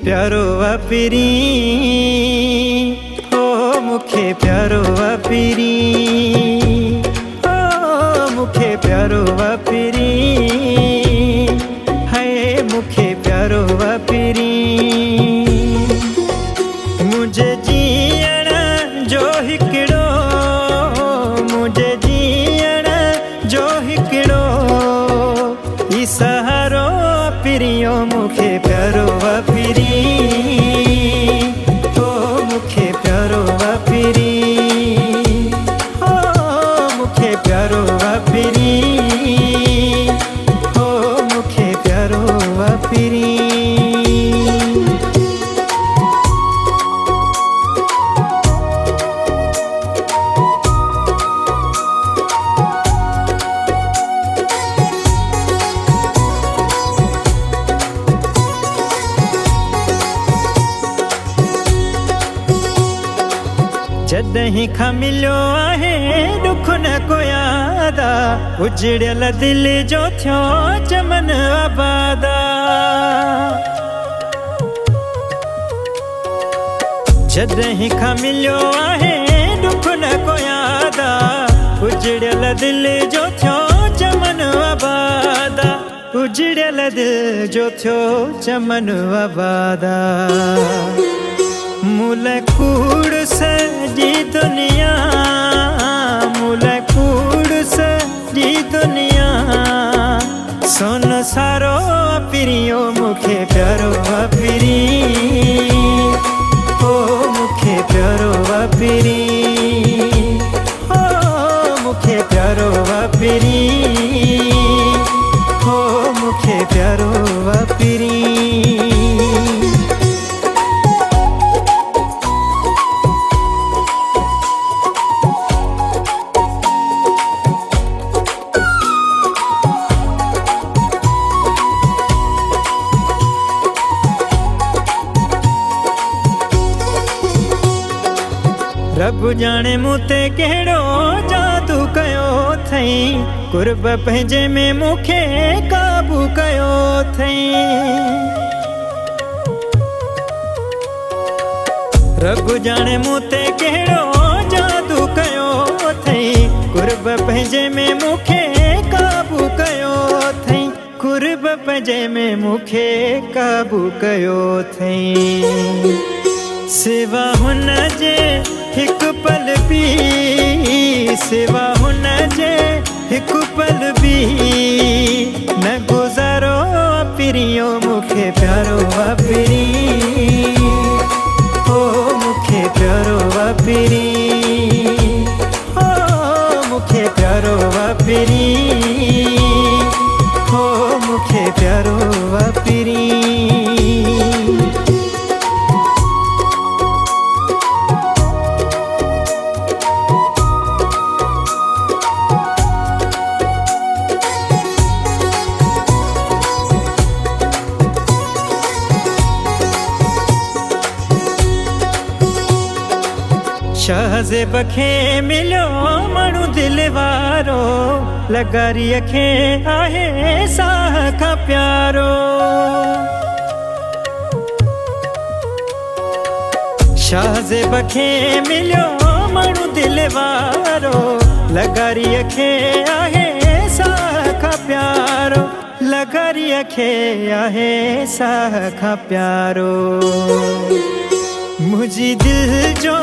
प्यारो वापिरी हो मुखे प्यारो वापिरी हो मुखे प्यारो वापिरी है मुखे प्यारो वापिरी मुझे जीअण जो हिकिड़ो मुझे जीअण जो हिकिड़ो ई सहारो वापिरियो मुखे प्यारो वापिरी हो मुखे प्यारो वापिरी हो मुखे प्यारो वापिरी हो मुखे प्यारो वापिरी जदहीं खां मिलियो आहे दुख न को यादा उजड़ियल दिल जो थियो चमन आबादा जदहीं खां मिलियो आहे दुख न को यादा उजड़ियल दिल जो थियो चमन आबादा उजड़ियल दिल जो थियो चमन आबादा मुल कूड़ सजी दुनिया मुल कूड़ सजी दुनिया सोन सारो वापिरियो मुखे प्यारो वापिरी हो मुखे प्यारो वापिरी हो मुखे प्यारो वापिरी हो मुखे प्यारो वापिरी रब जाने मूते केड़ो जादू कयो थई कुर्ब पंहिंजे में मुखे काबू कयो थई रब जाने मूते केड़ो जादू कयो थई कुर्ब पंहिंजे में मुखे काबू कयो थई कुर्ब पंहिंजे में मुखे काबू कयो थई सिवा हुन जे हिक पल भी सिवा हुन जे हिक पल भी न गुजारो वापिरियो मुखे प्यारो वापिरी हो मुखे प्यारो वापिरी हो मुखे प्यारो वापिरी हो मुखे प्यारो वापिरी शहज़ेब खे मिलियो माण्हू दिल वारो लगारीअ खे आहे साह खां प्यारो शहज़ेब खे मिलियो माण्हू दिल वारो लगारीअ खे आहे साह खां प्यारो लगारीअ खे आहे साह खां प्यारो मुंहिंजी दिल जो